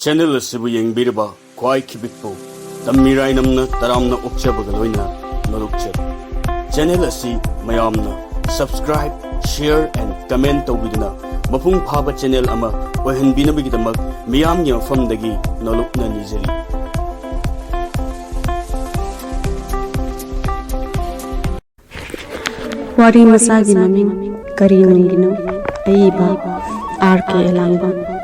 channel asibu yengbiriba kwai kibikpu tammirai namna taramna ukchabaga loina norukchab channel asi mayamna subscribe share and comment tawbiduna mapung phaba channel ama ohenbinabigidamag miyamgi mafamdagi nolukna nijari Wari masagi maming kari nungino aiba RK Langba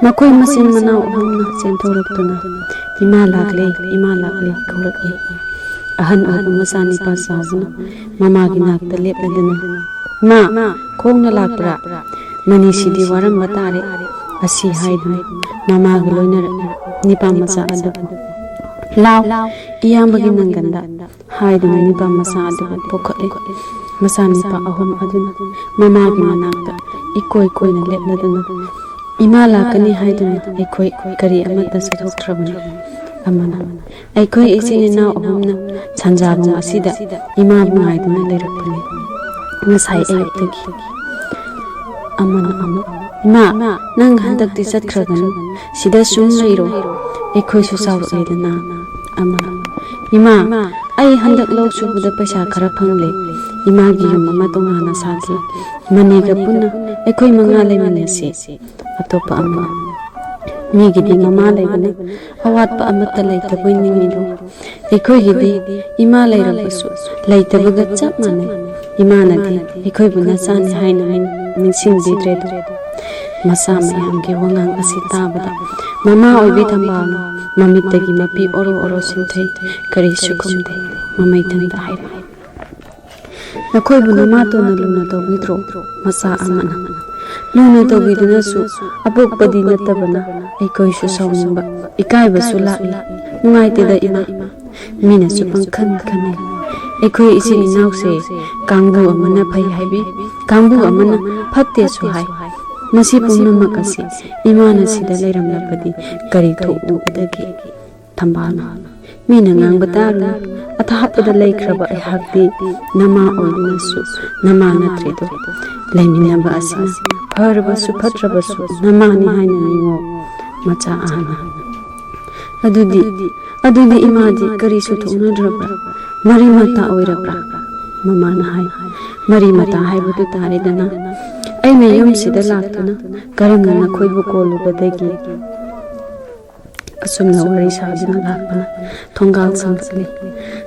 Makoi masin manau hamna sentorutuna ima lagle kauraki ahan oba masani pasabuna mama ginakta lepledana ma khongna lakpra mani sidi waram batare asi haiduna mama galoina nipa masa adu law iyambagi nanganda haiduna nipa masa adu pokhale masa nipa ahom aduna mama gi manakta ikoi koina lepledana ima lakani haiduna ikoi kari amata sathoktrabana amana aikoi isinina ahomna sanjabum asida ima bungaiduna lerakpani ngasai ayuktagi amana ima nang handakti satkraganu sida sum leiro aikoi su saurledana amana ima ai handak lok subuda paisa khara phangle ima gi yum ama tongana sagi maniga punna aikoi manga leimanase atopa ama migidi mama leibane awatpa amata leitaboi ningido aikoi gidi ima leirabasu leitabaga chap mane imanadi aikoi buna sani haina minsing bidredo masa mayamgi wangang asi tabada mama oibi thambana mamitagi mapi oro sinthai kari sukumde mamai thanda haira nakoi buna ma to na luna to bidro masa amana luna to biduna su apok padi natabana aikoi su sawnba ikai basu la nungai te da ima mina su pangkhan khanai aikoi isi inause kangbu amana phai haibi kangbu amana phatte su hai nasi pumnamak asi imana sida leiramlapadi kari thoku adagi thambana mina ngangba taru athapada leikraba aihakti nama oidunasu nama natrido leiminaba asina pharabasu phatrabasu namani haina ningo macha ahana adudi imadi kari su thonadrabra mari mata oirabra mamana hai mari mata haibudu taridana ai me yum sida laktuna karamna nakhoibu kolubadagi asumna wari sadina lakpana thongal sangsali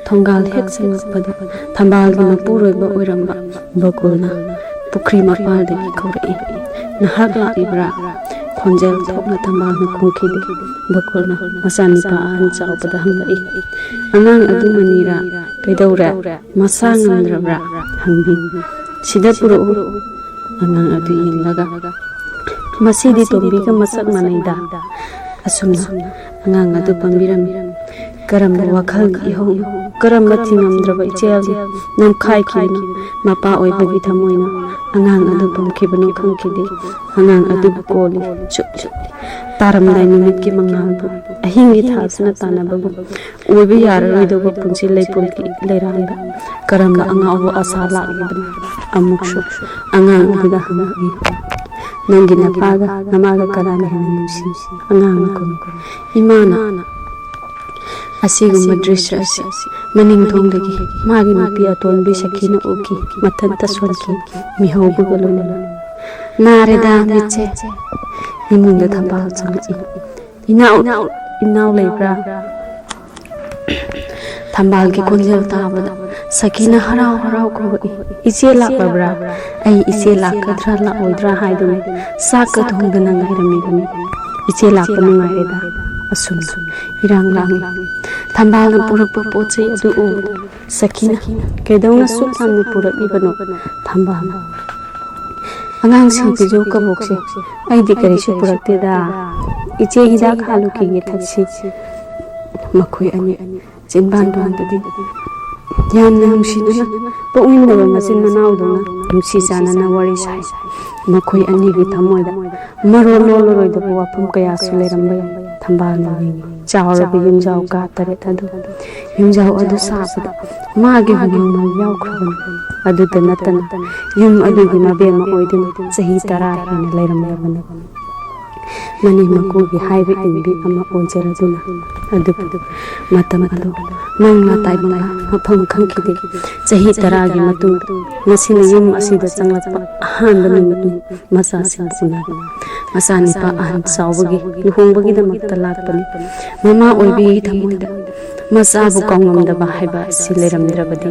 thongal hek sangakpada thambalgi mapuroiba oiramba bakulna pukri mapaldagi khaurai nahak lakibra khonjel thokna thambalna khungkhidi bakulna masanipa ahan chawpada hangai anang adu manira kaidaura masa ngamdrabra hangbi sida puro anang adu yinlaga masidi tombiga masak manaida asumna angang adu pambirami karamba wakhal ihong karamba thingamdraba ichel namkhai khina mapa oibagi thamoina angang adu pamkhibanu khangkidi angang adu koli chup taramdai numit ki mangalbu ahingi thasna tanababu oibi yararoidoba punsi leipulki leiranga karamba angawo asa lagibna amukshu angang adu hangi nangi napaga namaga karani hena nusi angang ko imana asigumba drisha asi maning thongdagi magi nupi atonbi sakhina uki mathanta swanki mihaubu galona nareda miche imunda thambal changi inau leibra thambal ki konjel tabada sakina harau ko iche lakbra ai iche lakadra la oidra haiduni sak thongdana ngairami gami iche lakpanu ngaireda asum irang lang thambal na purakpa poche adu o sakina kedawna su thamna purak ibano thambal angang sing pijo ka bokse ai di kari su purakte da iche hidak halu ki ge thaksi makoi ani jinban bandadi yamna humsinana poindawa masin manaudona humsi sanana wari sai makoi ani gi thamoida maro loloroida wapum kaya su leiramba thambal na chawrabi yumjau ka tare adu yumjau adu sabada magi hungin ma yaukhrabana adu tanatana yum adu gi mabema oidin sahi tara hina leiramlabana mani makugi haibe inbi ama onjaraduna adubu matam adu mangla taibanga mafam khangkide chahi taragi matung masina yum asida changlakpa ahanba numitni masa sinsina masa nipa ahan sawbagi luhongbagi damakta lakpani mama oibi thamoida masa bu kongomdaba haiba sileramdrabadi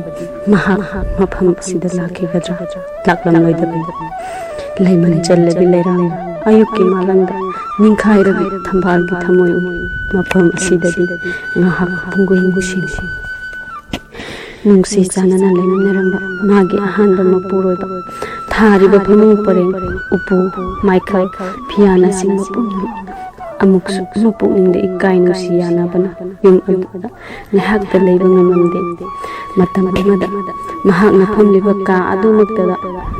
mahak mafam asida lakhigadra laklam loidaba leiman challabi leirang ayukki malangda ningkhairabi thambalgi thamoi mafam asidadi ngahak pungguing gusin nungsi chanana leiminaramba magi ahanba mapuroiba thariba phamung pareng upu maikhal phiana singba pumna amuksu mapukningda ikai nusi yanabana yum aduda ngahakta leiba ngamamde matam amada mahakna phamliba ka adumaktada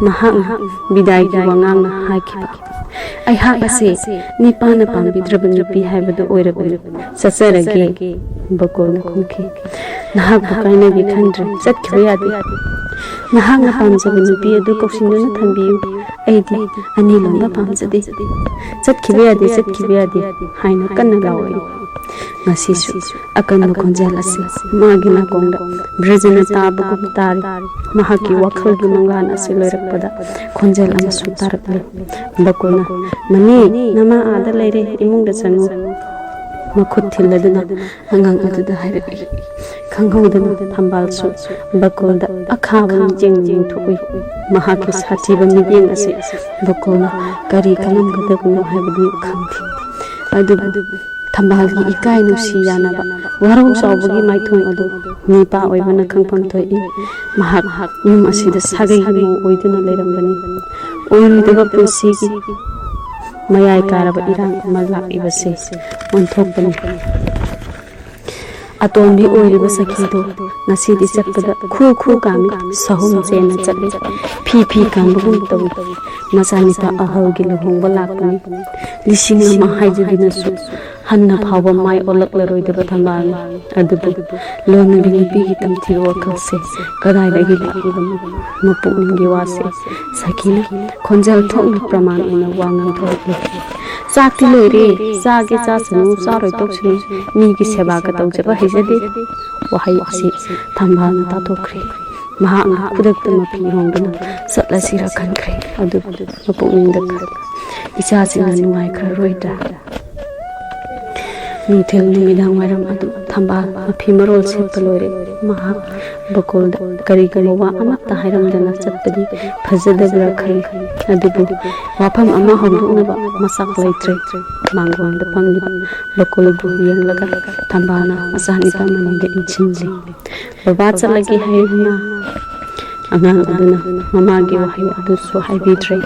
mahakna bidaygi wangang haikhiba ai hak ase nipana pambidraba nupi haibadu oirabani sasarage bakolna khumki nahak bukaina gi khandre chatkhiba yadi nahakna pamjaba nupi adu kausinduna thambiyu aidi ani lomba pamjade chatkhiba yadi haina kanna lawai ngasisu akanba khonjal ase magi nakongda brajana tabugum tari mahaki wakhalgi mangan ase loirakpada khonjal amasu tarakle bakolna mani nama ada leire imungda changu makhut thiladuna angang aduda hairabi khanghaudana thambalsu bakolda akhaba jeng thoi mahaki sathiba miyeng ase bakolna kari kalamgadagno haibadi khangthi adubu thambalgi ikai nusi yanaba warau sawbagi maithong adu nipa oibana khangpham thoi mahak yum asida sagai mo oiduna leirambani oirudaba pusigi mayai karaba irang malak ibase onthokbani atombi oiriba sakhido nasidi chappada khu kami sahum jena chale phi kambugum tawi masanipa ahalgi luhongba lakpani lising ama haijudinasu hanna phawba mai olaklaroi deba thambal adubu lona binipi gi tamthi wakhase kadai lagi lakibam mapukningi wase sakina khonjal thokni praman ona wangang thokle sakti loire sage cha sanu saroi toksini mi gi seba ka tawjaba hijade wahai asi thambal ta thokre mahang kudakta mapi hongdana satlasira khankre adubu mapukningda icha sina nuai khra roida Nuthil numidang wairam adu thambal mafi marol sepa loire mahak bakolda kari gamawa amatta hairamdana chatpadi phajadabra khari adubu wafam ama hongduknaba masak laitre mangomda pamliba bakolbu yenglaga thambana masanipa manide inchinji baba chalagi hairna angang aduna mamagi wahai adusu haibidre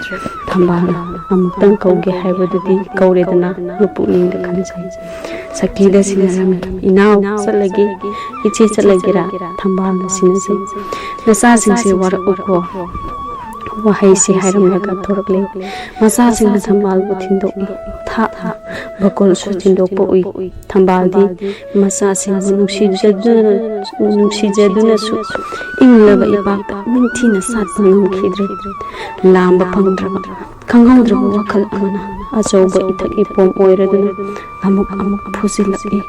thambana amutang kauge haibadudi kauredana mapukningda khanjai sakida sinaram inaw chalagi iche chalagira thambana sinase nasa singse war uko wahai si hairam laga thorakle masa sing thambal bu thindo tha bakol su thindo po ui thambal di masa sing nusi jaduna su inglaba ipak minthina sat pangam khidre lamba phangdraba khanghaudra wakhal amana achoba ithak ipom oiraduna amuk phusilaki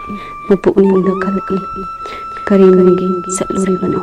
mapukning da khalaki karimngi satluri bano